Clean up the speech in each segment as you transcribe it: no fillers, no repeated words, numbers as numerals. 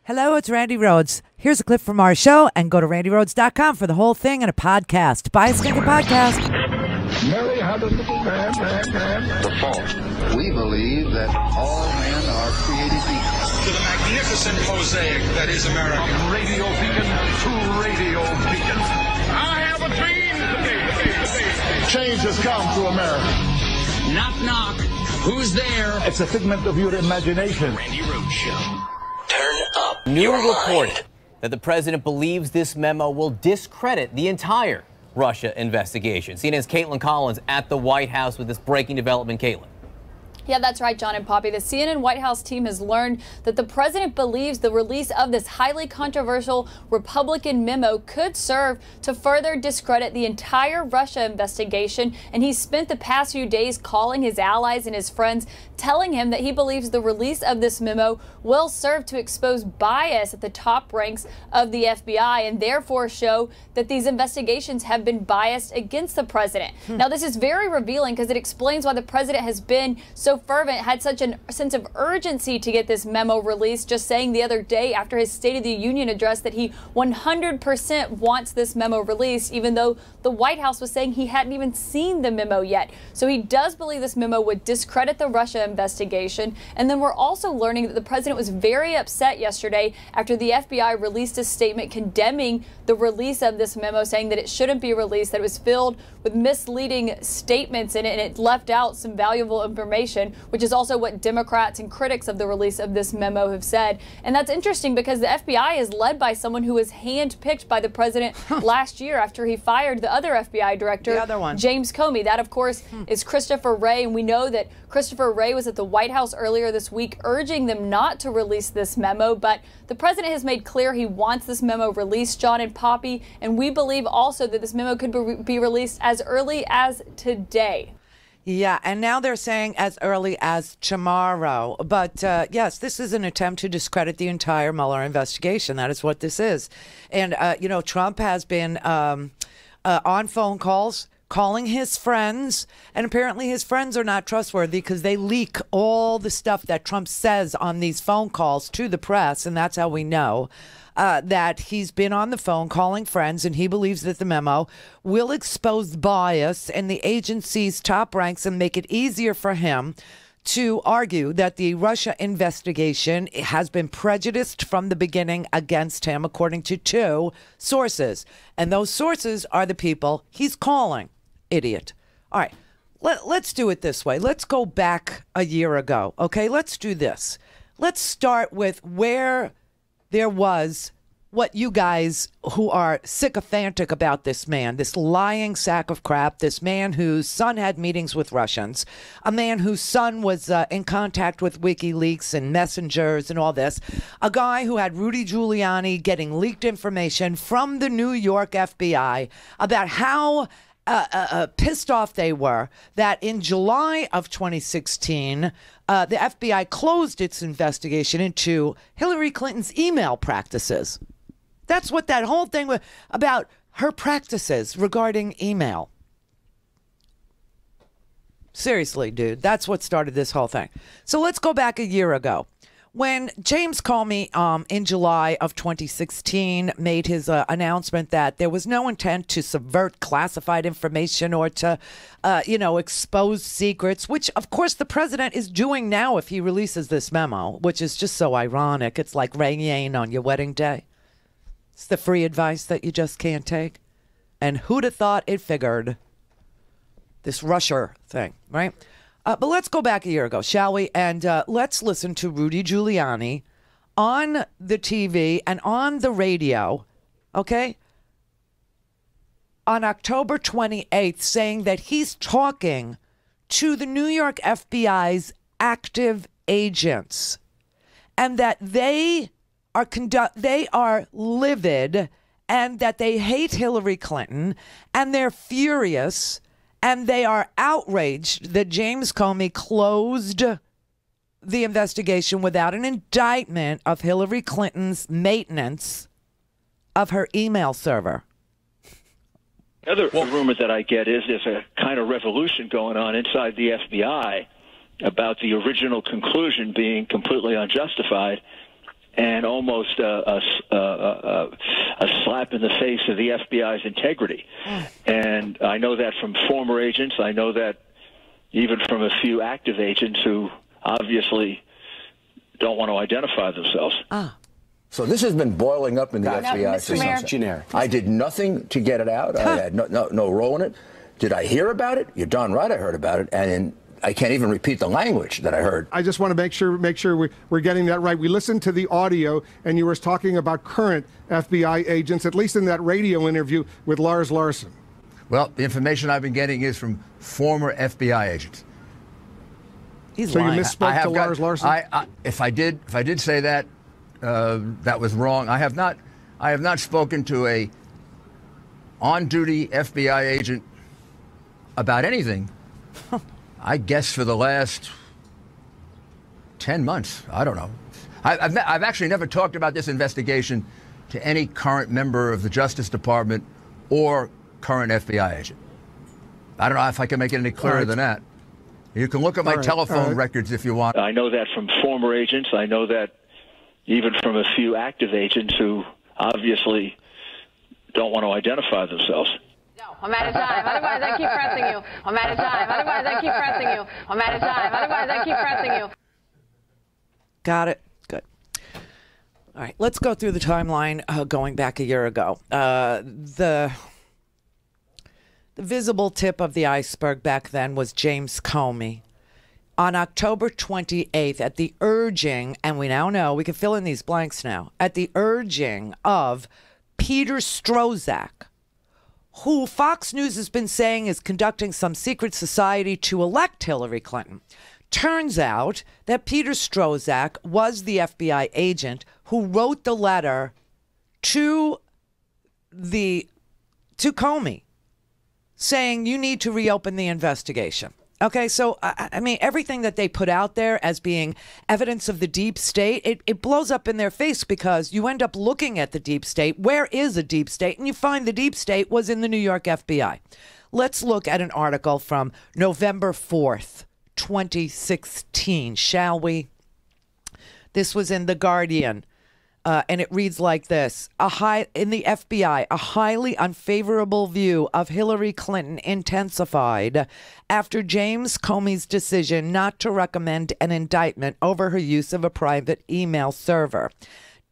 Hello, it's Randi Rhodes. Here's a clip from our show, and go to randirhodes.com for the whole thing and a podcast. Buy a stinking podcast. Mary had a little man. The fault. We believe that all men are created equal. To the magnificent mosaic that is America. From radio beacon to radio beacon. I have a dream today. Change has come to America. Knock, knock. Who's there? It's a figment of your imagination. Randi Rhodes Show. Turn up New your report mind. that the president believes this memo will discredit the entire Russia investigation. CNN's Caitlin Collins at the White House with this breaking development. Caitlin. Yeah, that's right, John and Poppy. The CNN White House team has learned that the president believes the release of this highly controversial Republican memo could serve to further discredit the entire Russia investigation. And he's spent the past few days calling his allies and his friends, telling him that he believes the release of this memo will serve to expose bias at the top ranks of the FBI and therefore show that these investigations have been biased against the president. Now, this is very revealing because it explains why the president has been so fervent, had such a sense of urgency to get this memo released, just saying the other day after his State of the Union address that he 100% wants this memo released, even though the White House was saying he hadn't even seen the memo yet. So he does believe this memo would discredit the Russia investigation. And then we're also learning that the president was very upset yesterday after the FBI released a statement condemning the release of this memo, saying that it shouldn't be released, that it was filled with misleading statements in it, and it left out some valuable information, which is also what Democrats and critics of the release of this memo have said. And that's interesting because the FBI is led by someone who was handpicked by the president last year after he fired the other FBI director, James Comey. That, of course, is Christopher Wray. And we know that Christopher Wray was at the White House earlier this week urging them not to release this memo. But the president has made clear he wants this memo released, John and Poppy. And we believe also that this memo could be released as early as today. Yeah, and now they're saying as early as tomorrow. But yes, this is an attempt to discredit the entire Mueller investigation. That is what this is. And, you know, Trump has been on phone calls calling his friends, and apparently his friends are not trustworthy because they leak all the stuff that Trump says on these phone calls to the press, and that's how we know that he's been on the phone calling friends, and he believes that the memo will expose bias in the agency's top ranks and make it easier for him to argue that the Russia investigation has been prejudiced from the beginning against him, according to two sources. And those sources are the people he's calling. Idiot. All right, let's do it this way. Let's go back a year ago, okay? Let's do this. Let's start with where there was what you guys who are sycophantic about this man, this lying sack of crap, this man whose son had meetings with Russians, a man whose son was in contact with WikiLeaks and messengers and all this, a guy who had Rudy Giuliani getting leaked information from the New York FBI about how pissed off they were that in July of 2016, the FBI closed its investigation into Hillary Clinton's email practices. That's what that whole thing was about, her practices regarding email. Seriously, dude, that's what started this whole thing. So let's go back a year ago. When James Comey in July of 2016 made his announcement that there was no intent to subvert classified information or to, expose secrets, which, of course, the president is doing now if he releases this memo, which is just so ironic. It's like rain on your wedding day. It's the free advice that you just can't take. And who'd have thought it figured? This Russia thing, right? But let's go back a year ago, shall we? And let's listen to Rudy Giuliani on the TV and on the radio, okay, on October 28th, saying that he's talking to the New York FBI's active agents and that they are livid and that they hate Hillary Clinton and they're furious. And they are outraged that James Comey closed the investigation without an indictment of Hillary Clinton's maintenance of her email server. Other rumor that I get is there's a kind of revolution going on inside the FBI about the original conclusion being completely unjustified, and almost a slap in the face of the FBI's integrity. And I know that from former agents. I know that even from a few active agents who obviously don't want to identify themselves. So this has been boiling up in the FBI since generic. I did nothing to get it out. I had no role in it. Did I hear about it? You're darn right I heard about it. And I can't even repeat the language that I heard. I just want to make sure we're getting that right. We listened to the audio, and you were talking about current FBI agents, at least in that radio interview with Lars Larson. Well, the information I've been getting is from former FBI agents. He's so lying. You misspoke to Lars Larson? If I did say that, that was wrong. I have not spoken to a on-duty FBI agent about anything. I guess for the last 10 months. I don't know. I've actually never talked about this investigation to any current member of the Justice Department or current FBI agent. I don't know if I can make it any clearer than that. You can look at my telephone records if you want. I know that from former agents. I know that even from a few active agents who obviously don't want to identify themselves. I'm out of time. Otherwise, I keep pressing you. I'm out of time. Otherwise, I keep pressing you. I'm out of time. Otherwise, I keep pressing you. Got it. Good. All right. Let's go through the timeline going back a year ago. The visible tip of the iceberg back then was James Comey. On October 28th, at the urging, and we now know, we can fill in these blanks now, at the urging of Peter Strzok, who Fox News has been saying is conducting some secret society to elect Hillary Clinton. Turns out that Peter Strzok was the FBI agent who wrote the letter to Comey saying you need to reopen the investigation. Okay, so, I mean, everything that they put out there as being evidence of the deep state, it blows up in their face because you end up looking at the deep state. Where is a deep state? And you find the deep state was in the New York FBI. Let's look at an article from November 4th, 2016, shall we? This was in The Guardian. And it reads like this. In the FBI, a highly unfavorable view of Hillary Clinton intensified after James Comey's decision not to recommend an indictment over her use of a private email server.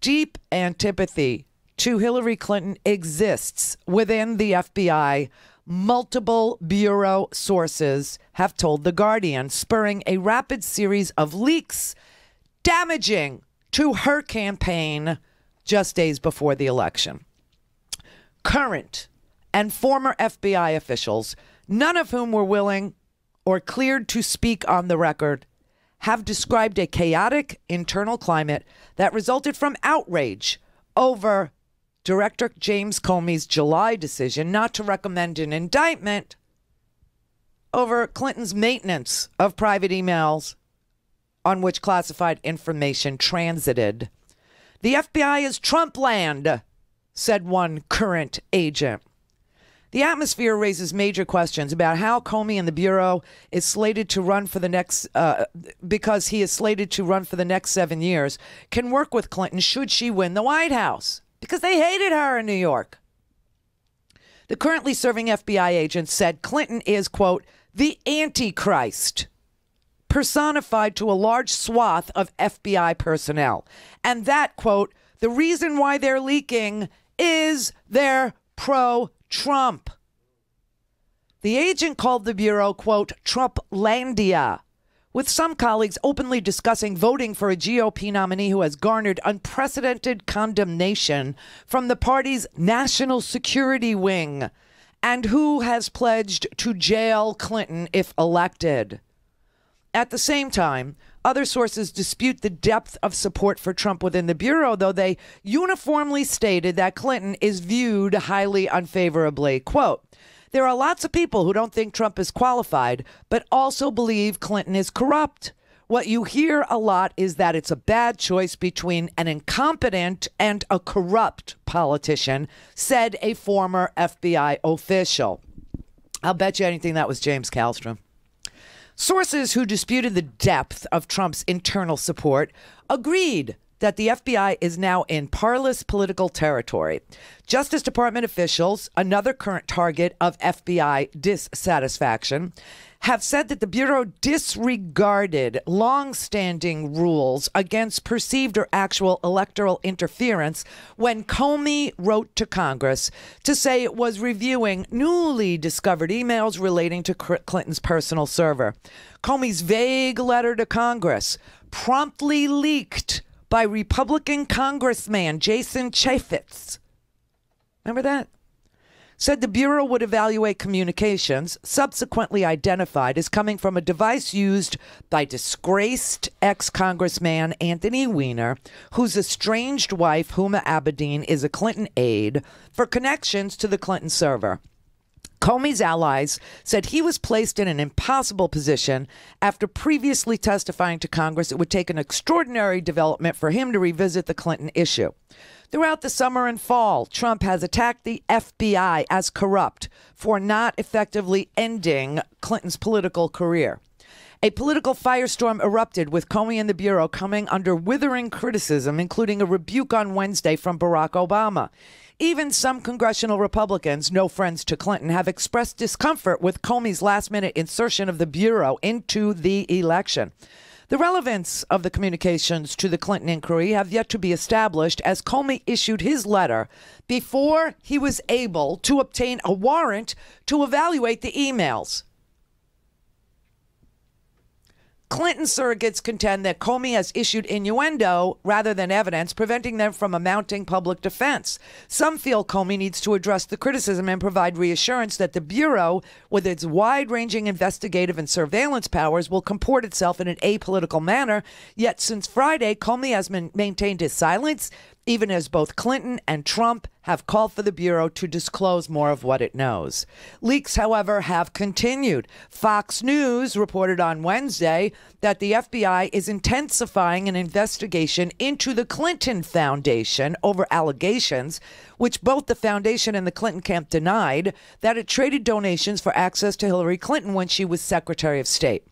Deep antipathy to Hillary Clinton exists within the FBI. Multiple bureau sources have told The Guardian, spurring a rapid series of leaks damaging to her campaign just days before the election. Current and former FBI officials, none of whom were willing or cleared to speak on the record, have described a chaotic internal climate that resulted from outrage over Director James Comey's July decision not to recommend an indictment over Clinton's maintenance of private emails on which classified information transited. The FBI is Trump land, said one current agent. The atmosphere raises major questions about how Comey and the Bureau is slated to run for the next, because he is slated to run for the next 7 years, can work with Clinton should she win the White House, because they hated her in New York. The currently serving FBI agent said Clinton is, quote, the Antichrist, personified to a large swath of FBI personnel. And that, quote, the reason why they're leaking is they're pro-Trump. The agent called the Bureau, quote, Trumplandia, with some colleagues openly discussing voting for a GOP nominee who has garnered unprecedented condemnation from the party's national security wing and who has pledged to jail Clinton if elected. At the same time, other sources dispute the depth of support for Trump within the Bureau, though they uniformly stated that Clinton is viewed highly unfavorably. Quote, there are lots of people who don't think Trump is qualified, but also believe Clinton is corrupt. What you hear a lot is that it's a bad choice between an incompetent and a corrupt politician, said a former FBI official. I'll bet you anything that was James Kallstrom. Sources who disputed the depth of Trump's internal support agreed that the FBI is now in parlous political territory. Justice Department officials, another current target of FBI dissatisfaction, have said that the Bureau disregarded long-standing rules against perceived or actual electoral interference when Comey wrote to Congress to say it was reviewing newly discovered emails relating to Clinton's personal server. Comey's vague letter to Congress, promptly leaked by Republican Congressman Jason Chaffetz. Remember that? Said the Bureau would evaluate communications subsequently identified as coming from a device used by disgraced ex-Congressman Anthony Weiner, whose estranged wife, Huma Abedin, is a Clinton aide, for connections to the Clinton server. Comey's allies said he was placed in an impossible position after previously testifying to Congress it would take an extraordinary development for him to revisit the Clinton issue. Throughout the summer and fall, Trump has attacked the FBI as corrupt for not effectively ending Clinton's political career. A political firestorm erupted with Comey and the Bureau coming under withering criticism, including a rebuke on Wednesday from Barack Obama. Even some congressional Republicans, no friends to Clinton, have expressed discomfort with Comey's last-minute insertion of the Bureau into the election. The relevance of the communications to the Clinton inquiry have yet to be established, as Comey issued his letter before he was able to obtain a warrant to evaluate the emails. Clinton surrogates contend that Comey has issued innuendo rather than evidence, preventing them from a mounting public defense. Some feel Comey needs to address the criticism and provide reassurance that the Bureau, with its wide-ranging investigative and surveillance powers, will comport itself in an apolitical manner. Yet since Friday, Comey has maintained his silence, even as both Clinton and Trump have called for the Bureau to disclose more of what it knows. Leaks, however, have continued. Fox News reported on Wednesday that the FBI is intensifying an investigation into the Clinton Foundation over allegations, which both the foundation and the Clinton camp denied, that it traded donations for access to Hillary Clinton when she was Secretary of State.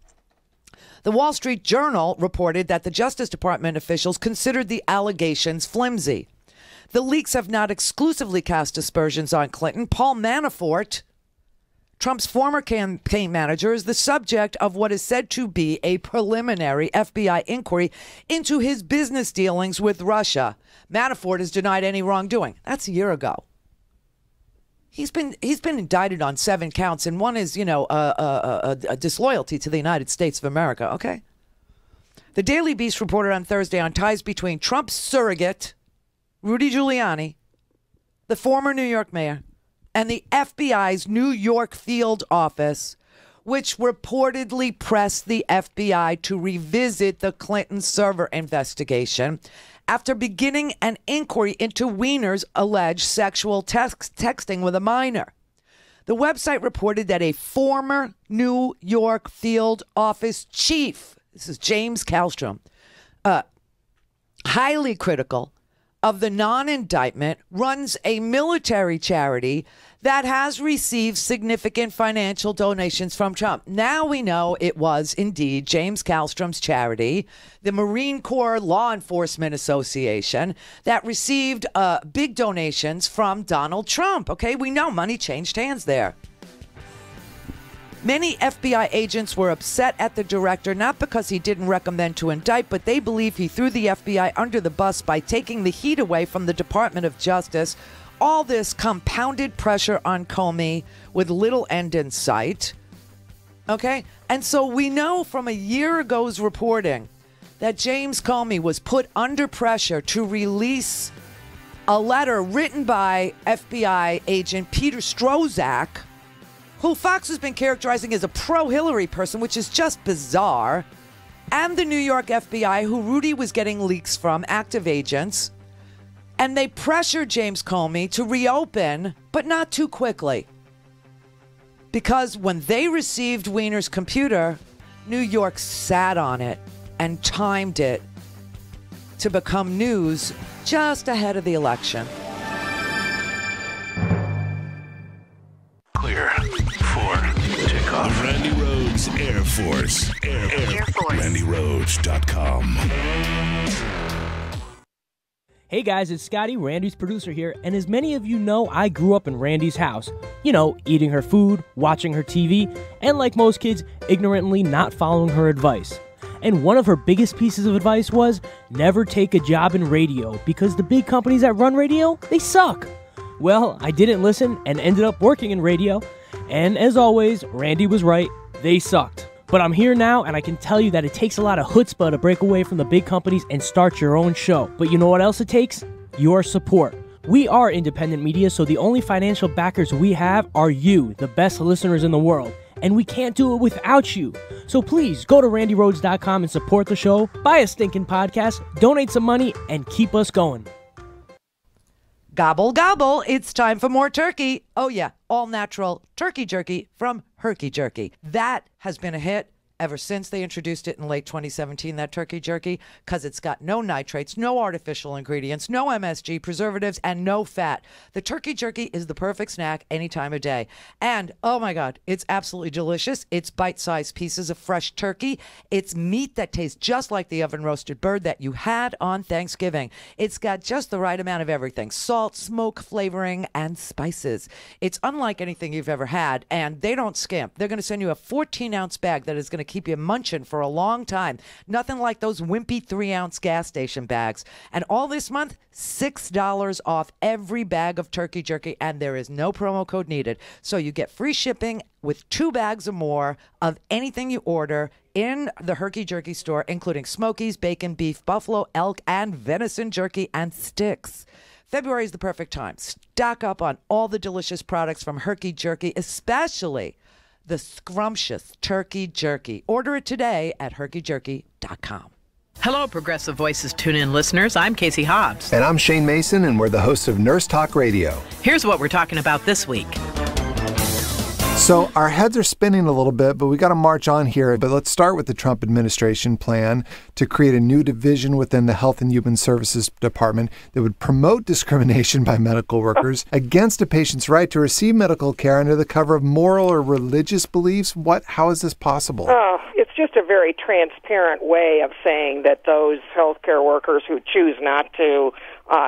The Wall Street Journal reported that the Justice Department officials considered the allegations flimsy. The leaks have not exclusively cast aspersions on Clinton. Paul Manafort, Trump's former campaign manager, is the subject of what is said to be a preliminary FBI inquiry into his business dealings with Russia. Manafort has denied any wrongdoing. That's a year ago. He's been indicted on 7 counts, and one is, a disloyalty to the United States of America, okay? The Daily Beast reported on Thursday on ties between Trump's surrogate, Rudy Giuliani, the former New York mayor, and the FBI's New York field office, which reportedly pressed the FBI to revisit the Clinton server investigation after beginning an inquiry into Weiner's alleged sexual texting with a minor. The website reported that a former New York field office chief, this is James Kallstrom, highly critical of the non-indictment, runs a military charity that has received significant financial donations from Trump. Now we know it was indeed James Kallstrom's charity, the Marine Corps Law Enforcement Association, that received big donations from Donald Trump. Okay, we know money changed hands there. Many FBI agents were upset at the director, not because he didn't recommend to indict, but they believe he threw the FBI under the bus by taking the heat away from the Department of Justice. All this compounded pressure on Comey with little end in sight. Okay? And so we know from a year ago's reporting that James Comey was put under pressure to release a letter written by FBI agent Peter Strozak, who Fox has been characterizing as a pro-Hillary person, which is just bizarre, and the New York FBI, who Rudy was getting leaks from, active agents, and they pressured James Comey to reopen, but not too quickly. Because when they received Weiner's computer, New York sat on it and timed it to become news just ahead of the election. Clear for takeoff. Randi Rhodes Air Force. Air Force. RandiRhodes.com. Hey guys, it's Scotty, Randy's producer here, and as many of you know, I grew up in Randy's house. You know, eating her food, watching her TV, and like most kids, ignorantly not following her advice. And one of her biggest pieces of advice was, never take a job in radio, because the big companies that run radio, they suck. Well, I didn't listen and ended up working in radio, and as always, Randy was right, they sucked. But I'm here now, and I can tell you that it takes a lot of chutzpah to break away from the big companies and start your own show. But you know what else it takes? Your support. We are independent media, so the only financial backers we have are you, the best listeners in the world. And we can't do it without you. So please, go to randyrhodes.com and support the show, buy a stinking podcast, donate some money, and keep us going. Gobble, gobble, it's time for more turkey. Oh yeah, all natural turkey jerky from Herky Jerky. That has been a hit ever since they introduced it in late 2017, that turkey jerky, because it's got no nitrates, no artificial ingredients, no MSG, preservatives, and no fat. The turkey jerky is the perfect snack any time of day. And, oh my God, it's absolutely delicious. It's bite-sized pieces of fresh turkey. It's meat that tastes just like the oven-roasted bird that you had on Thanksgiving. It's got just the right amount of everything: salt, smoke, flavoring, and spices. It's unlike anything you've ever had, and they don't skimp. They're going to send you a 14-ounce bag that is going to keep you munching for a long time. Nothing like those wimpy 3-ounce gas station bags. And all this month, $6 off every bag of turkey jerky, and there is no promo code needed. So you get free shipping with 2 bags or more of anything you order in the Herky Jerky store, including Smokies, bacon, beef, buffalo, elk, and venison jerky and sticks. February is the perfect time. Stock up on all the delicious products from Herky Jerky, especially the scrumptious turkey jerky. Order it today at herkyjerky.com. Hello, Progressive Voices tune-in listeners. I'm Casey Hobbs. And I'm Shane Mason, and we're the hosts of Nurse Talk Radio. Here's what we're talking about this week. So our heads are spinning a little bit, but we got to march on here. But let's start with the Trump administration plan to create a new division within the Health and Human Services Department that would promote discrimination by medical workers against a patient's right to receive medical care under the cover of moral or religious beliefs. How is this possible? It's just a very transparent way of saying that those healthcare workers who choose not to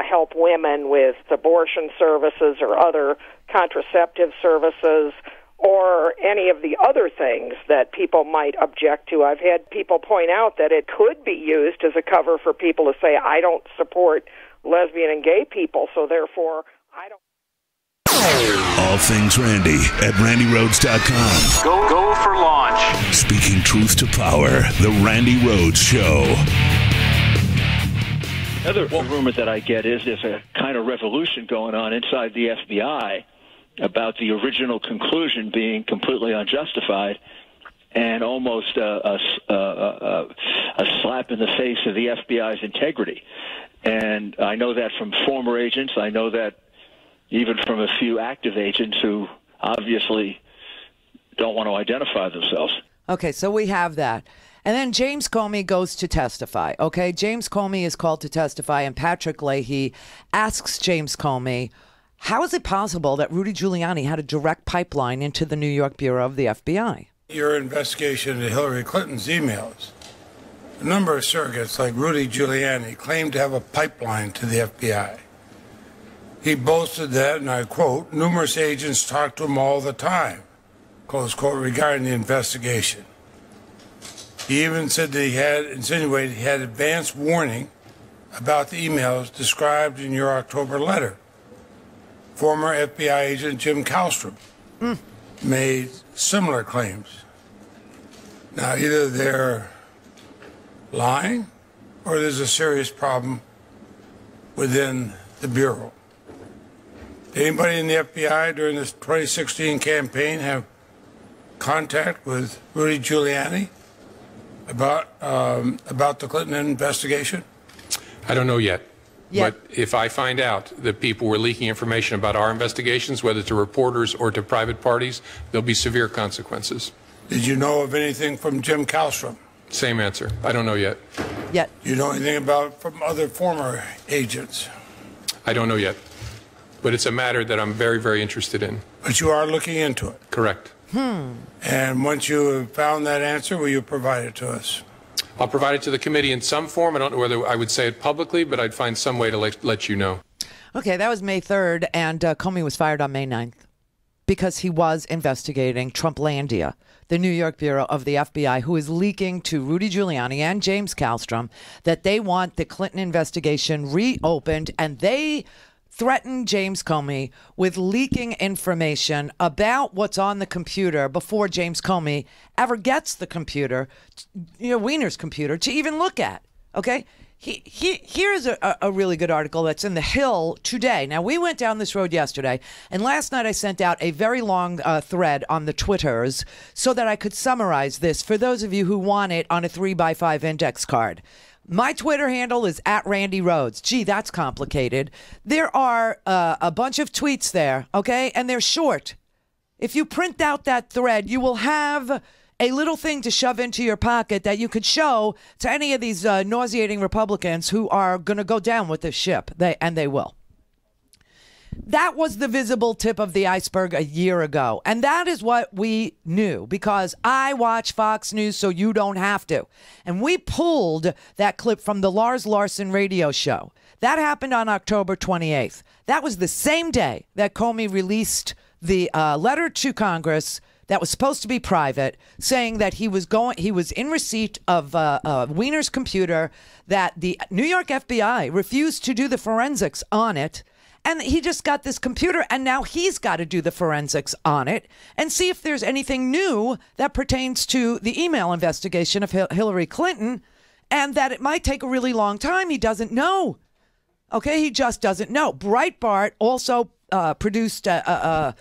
help women with abortion services or other contraceptive services or any of the other things that people might object to. I've had people point out that it could be used as a cover for people to say, I don't support lesbian and gay people, so therefore I don't. All things Randy at randyrhodes.com. Go for launch. Speaking truth to power, the Randi Rhodes Show. Another rumor that I get is there's a kind of revolution going on inside the FBI about the original conclusion being completely unjustified and almost a slap in the face of the FBI's integrity. And I know that from former agents. I know that even from a few active agents who obviously don't want to identify themselves. Okay, so we have that. And then James Comey goes to testify. Okay, James Comey is called to testify, and Patrick Leahy asks James Comey, how is it possible that Rudy Giuliani had a direct pipeline into the New York Bureau of the FBI? Your investigation into Hillary Clinton's emails. A number of surrogates like Rudy Giuliani claimed to have a pipeline to the FBI. He boasted that, and I quote, numerous agents talked to him all the time, close quote, regarding the investigation. He even said that he had insinuated he had advance warning about the emails described in your October letter. Former FBI agent Jim Kallstrom made similar claims. Now, either they're lying or there's a serious problem within the Bureau. Did anybody in the FBI during this 2016 campaign have contact with Rudy Giuliani about the Clinton investigation? I don't know yet. But if I find out that people were leaking information about our investigations, whether to reporters or to private parties, there'll be severe consequences. Did you know of anything from Jim Kallstrom? Same answer. I don't know yet. Yet. You know anything about from other former agents? I don't know yet. But it's a matter that I'm very, very interested in. But you are looking into it? Correct. And once you have found that answer, will you provide it to us? I'll provide it to the committee in some form. I don't know whether I would say it publicly, but I'd find some way to let you know. Okay, that was May 3rd, and Comey was fired on May 9th because he was investigating Trumplandia, the New York Bureau of the FBI, who is leaking to Rudy Giuliani and James Kallstrom that they want the Clinton investigation reopened, and they threatened James Comey with leaking information about what's on the computer before James Comey ever gets the computer, Weiner's computer, to even look at. Okay? Here's a really good article that's in The Hill today. Now, we went down this road yesterday, and last night I sent out a very long thread on the Twitters so that I could summarize this for those of you who want it on a 3x5 index card. My Twitter handle is @Randi Rhodes. Gee, that's complicated. There are a bunch of tweets there, okay? And they're short. If you print out that thread, you will have a little thing to shove into your pocket that you could show to any of these nauseating Republicans who are going to go down with this ship. They will. That was the visible tip of the iceberg a year ago. And that is what we knew because I watch Fox News so you don't have to. And we pulled that clip from the Lars Larson radio show. That happened on October 28th. That was the same day that Comey released the letter to Congress that was supposed to be private, saying that he was in receipt of Weiner's computer, that the New York FBI refused to do the forensics on it. And he just got this computer, and now he's got to do the forensics on it and see if there's anything new that pertains to the email investigation of Hillary Clinton, and that it might take a really long time. He doesn't know. Okay, he just doesn't know. Breitbart also produced a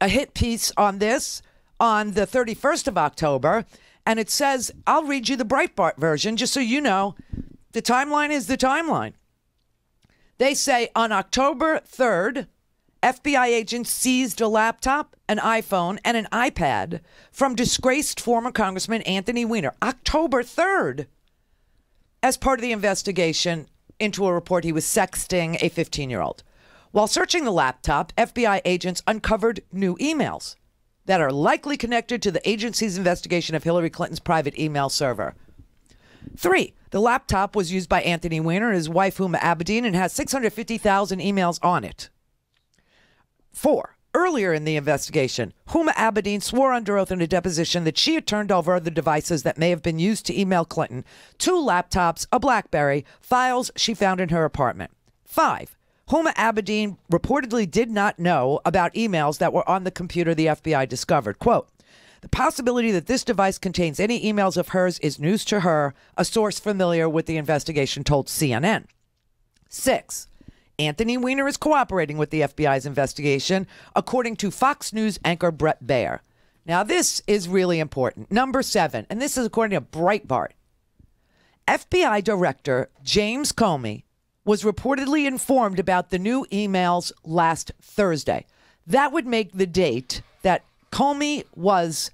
hit piece on this on the 31st of October, and it says, I'll read you the Breitbart version just so you know the timeline is the timeline. They say on October 3rd, FBI agents seized a laptop, an iPhone, and an iPad from disgraced former Congressman Anthony Weiner. October 3rd, as part of the investigation into a report he was sexting a 15-year-old. While searching the laptop, FBI agents uncovered new emails that are likely connected to the agency's investigation of Hillary Clinton's private email server. 3, the laptop was used by Anthony Weiner and his wife, Huma Abedin, and has 650,000 emails on it. 4, earlier in the investigation, Huma Abedin swore under oath in a deposition that she had turned over the devices that may have been used to email Clinton, 2 laptops, a BlackBerry, files she found in her apartment. 5, Huma Abedin reportedly did not know about emails that were on the computer the FBI discovered. Quote, the possibility that this device contains any emails of hers is news to her, a source familiar with the investigation told CNN. 6, Anthony Weiner is cooperating with the FBI's investigation, according to Fox News anchor Brett Baier. Now, this is really important. Number 7, and this is according to Breitbart. FBI Director James Comey was reportedly informed about the new emails last Thursday. That would make the date that Comey was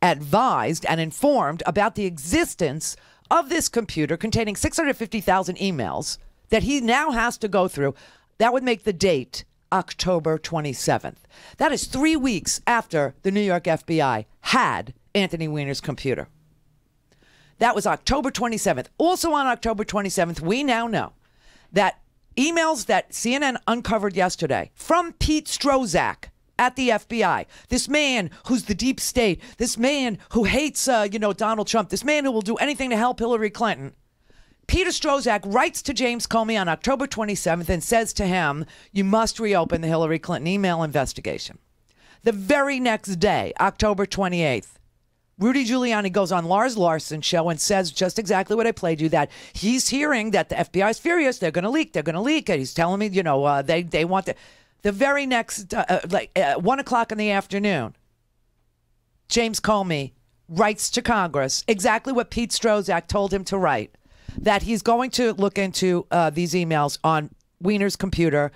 advised and informed about the existence of this computer containing 650,000 emails that he now has to go through. That would make the date October 27th. That is 3 weeks after the New York FBI had Anthony Weiner's computer. That was October 27th. Also on October 27th, we now know that emails that CNN uncovered yesterday from Pete Strzok at the FBI, this man who's the deep state, this man who hates, Donald Trump, this man who will do anything to help Hillary Clinton. Peter Strzok writes to James Comey on October 27th and says to him, you must reopen the Hillary Clinton email investigation. The very next day, October 28th, Rudy Giuliani goes on Lars Larson show and says just exactly what I played you, that he's hearing that the FBI is furious. They're going to leak. And he's telling me, they want to. The very next, 1 o'clock in the afternoon, James Comey writes to Congress exactly what Pete Strzok told him to write, that he's going to look into these emails on Weiner's computer,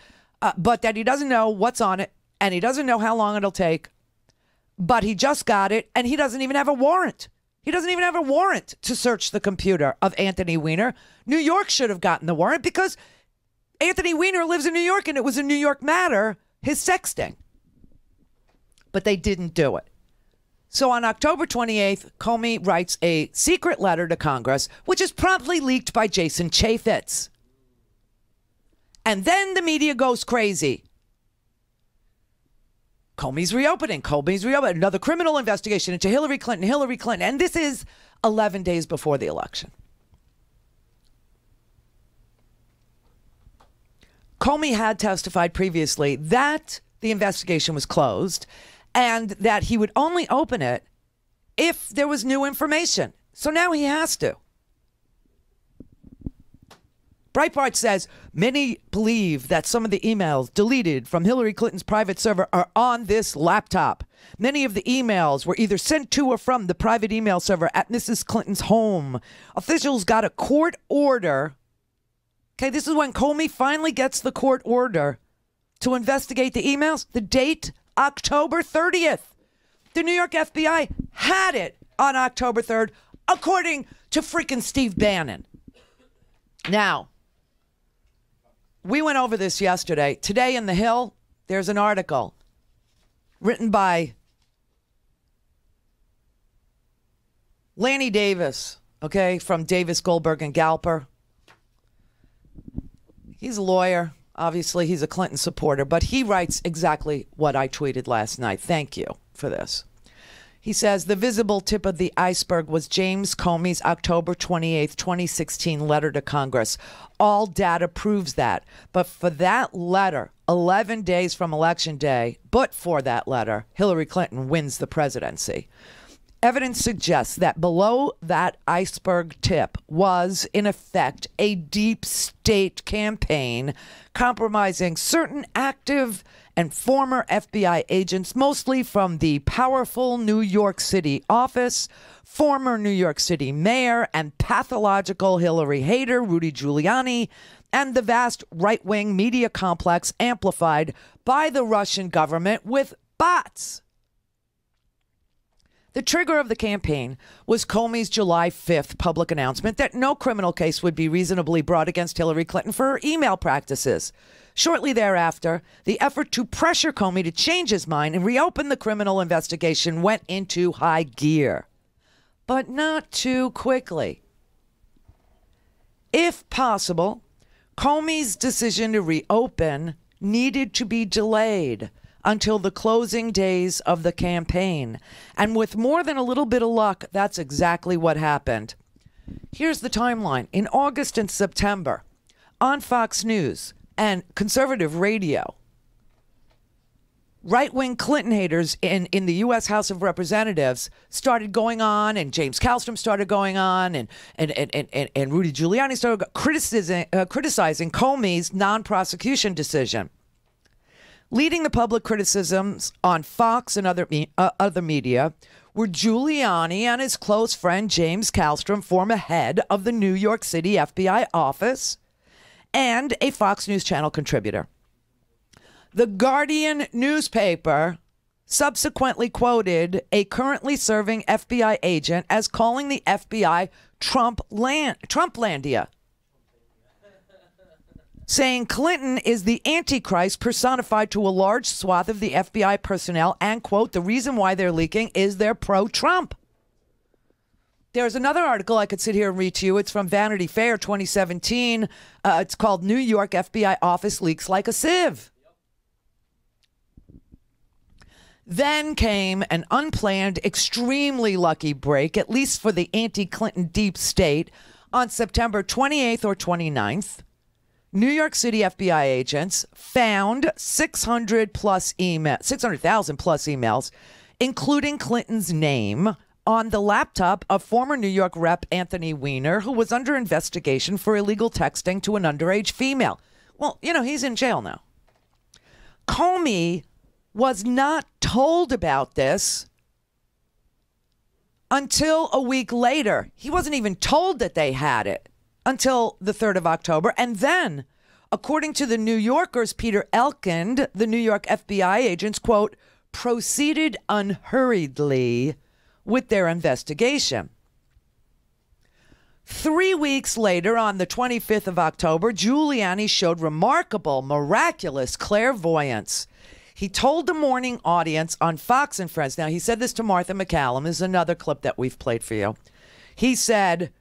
but that he doesn't know what's on it, and he doesn't know how long it'll take, but he just got it, and he doesn't even have a warrant. He doesn't even have a warrant to search the computer of Anthony Weiner. New York should have gotten the warrant because Anthony Weiner lives in New York, and it was a New York matter, his sexting. But they didn't do it. So on October 28th, Comey writes a secret letter to Congress, which is promptly leaked by Jason Chaffetz. And then the media goes crazy. Comey's reopening. Another criminal investigation into Hillary Clinton. And this is 11 days before the election. Comey had testified previously that the investigation was closed and that he would only open it if there was new information. So now he has to. Breitbart says many believe that some of the emails deleted from Hillary Clinton's private server are on this laptop. Many of the emails were either sent to or from the private email server at Mrs. Clinton's home. Officials got a court order. Okay, this is when Comey finally gets the court order to investigate the emails. The date, October 30th. The New York FBI had it on October 3rd, according to freaking Steve Bannon. Now, we went over this yesterday. Today in The Hill, there's an article written by Lanny Davis, okay, from Davis, Goldberg, and Galper. He's a lawyer. Obviously, he's a Clinton supporter, but he writes exactly what I tweeted last night. Thank you for this. He says, the visible tip of the iceberg was James Comey's October 28th, 2016 letter to Congress. All data proves that. But for that letter, 11 days from Election Day, but for that letter, Hillary Clinton wins the presidency. Evidence suggests that below that iceberg tip was, in effect, a deep state campaign compromising certain active and former FBI agents, mostly from the powerful New York City office, former New York City mayor, and pathological Hillary hater Rudy Giuliani, and the vast right-wing media complex amplified by the Russian government with bots. The trigger of the campaign was Comey's July 5th public announcement that no criminal case would be reasonably brought against Hillary Clinton for her email practices. Shortly thereafter, the effort to pressure Comey to change his mind and reopen the criminal investigation went into high gear. But not too quickly. If possible, Comey's decision to reopen needed to be delayed until the closing days of the campaign. And with more than a little bit of luck, that's exactly what happened. Here's the timeline. In August and September, on Fox News and conservative radio, right-wing Clinton haters in the U.S. House of Representatives started going on, and James Kallstrom started going on, and Rudy Giuliani started criticizing Comey's non-prosecution decision. Leading the public criticisms on Fox and other media were Giuliani and his close friend James Kallstrom, former head of the New York City FBI office, and a Fox News Channel contributor. The Guardian newspaper subsequently quoted a currently serving FBI agent as calling the FBI Trumplandia, saying Clinton is the Antichrist personified to a large swath of the FBI personnel and, quote, the reason why they're leaking is they're pro-Trump. There's another article I could sit here and read to you. It's from Vanity Fair 2017. It's called New York FBI Office Leaks Like a Sieve. Then came an unplanned, extremely lucky break, at least for the anti-Clinton deep state, on September 28th or 29th. New York City FBI agents found 600,000 plus emails, including Clinton's name, on the laptop of former New York Rep Anthony Weiner, who was under investigation for illegal texting to an underage female. Well, you know, he's in jail now. Comey was not told about this until a week later. He wasn't even told that they had it until the 3rd of October. And then, according to the New Yorker's Peter Elkind, the New York FBI agents, quote, proceeded unhurriedly with their investigation. 3 weeks later, on the 25th of October, Giuliani showed remarkable, miraculous clairvoyance. He told the morning audience on Fox and Friends. Now, he said this to Martha McCallum. This is another clip that we've played for you. He said,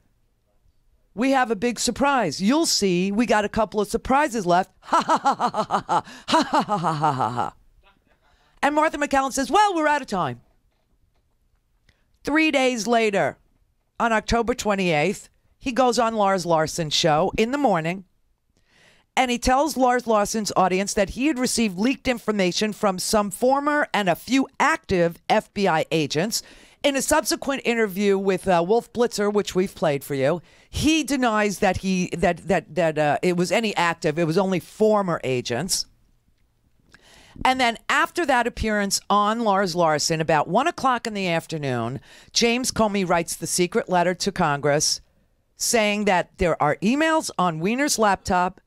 "We have a big surprise. You'll see. We got a couple of surprises left. Ha ha ha ha ha ha ha ha ha ha ha ha." And Martha McCallum says, "Well, we're out of time." 3 days later, on October 28th, he goes on Lars Larson's show in the morning, and he tells Lars Larson's audience that he had received leaked information from some former and a few active FBI agents. In a subsequent interview with Wolf Blitzer, which we've played for you, he denies that it was any active. It was only former agents. And then after that appearance on Lars Larson, about 1 o'clock in the afternoon, James Comey writes the secret letter to Congress saying that there are emails on Weiner's laptop,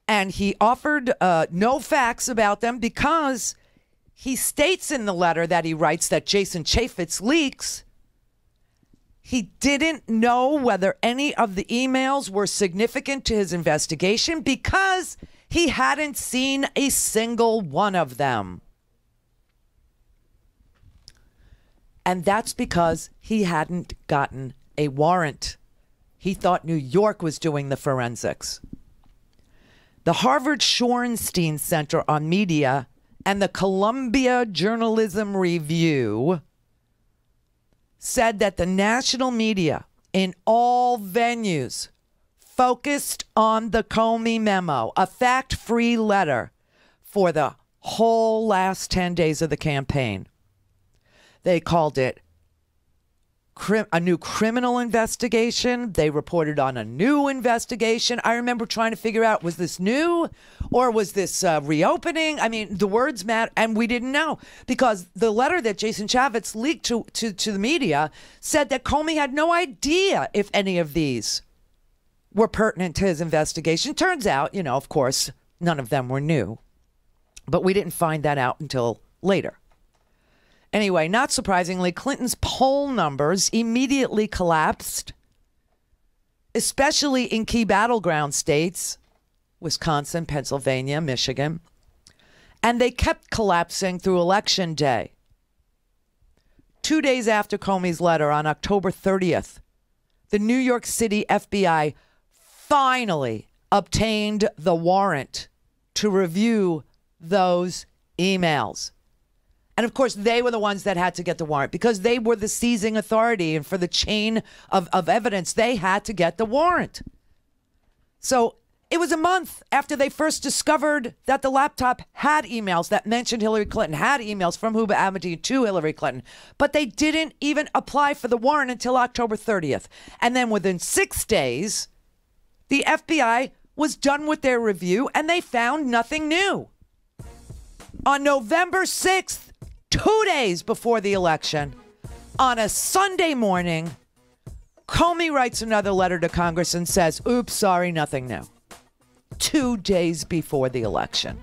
and he offered no facts about them because he states in the letter that he writes that Jason Chaffetz leaks. He didn't know whether any of the emails were significant to his investigation because he hadn't seen a single one of them. And that's because he hadn't gotten a warrant. He thought New York was doing the forensics. The Harvard Shorenstein Center on Media and the Columbia Journalism Review said that the national media in all venues focused on the Comey memo, a fact-free letter, for the whole last 10 days of the campaign. They called it a new criminal investigation. They reported on a new investigation. I remember trying to figure out, was this new or was this reopening? I mean, the words matter, and we didn't know because the letter that Jason Chaffetz leaked to the media said that Comey had no idea if any of these were pertinent to his investigation. Turns out, of course, none of them were new, but we didn't find that out until later. Anyway, not surprisingly, Clinton's poll numbers immediately collapsed, especially in key battleground states, Wisconsin, Pennsylvania, Michigan, and they kept collapsing through Election Day. 2 days after Comey's letter, on October 30th, the New York City FBI finally obtained the warrant to review those emails. And of course, they were the ones that had to get the warrant because they were the seizing authority. And for the chain of evidence, they had to get the warrant. So it was a month after they first discovered that the laptop had emails that mentioned Hillary Clinton, had emails from Huba Abedin to Hillary Clinton. But they didn't even apply for the warrant until October 30th. And then within 6 days, the FBI was done with their review and they found nothing new. On November 6th, 2 days before the election, on a Sunday morning, Comey writes another letter to Congress and says, "Oops, sorry, nothing new." 2 days before the election.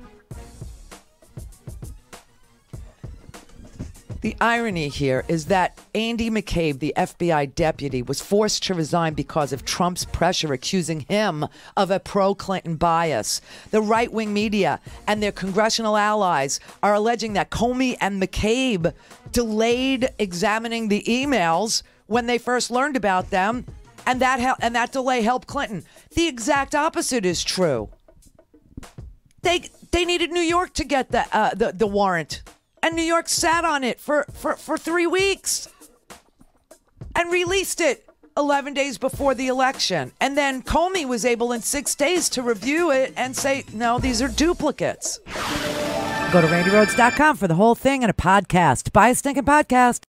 The irony here is that Andy McCabe, the FBI deputy, was forced to resign because of Trump's pressure, accusing him of a pro-Clinton bias. The right-wing media and their congressional allies are alleging that Comey and McCabe delayed examining the emails when they first learned about them, and that delay helped Clinton. The exact opposite is true. They needed New York to get the warrant. And New York sat on it for 3 weeks and released it 11 days before the election. And then Comey was able in 6 days to review it and say, no, these are duplicates. Go to RandiRhodes.com for the whole thing and a podcast. Buy a stinking podcast.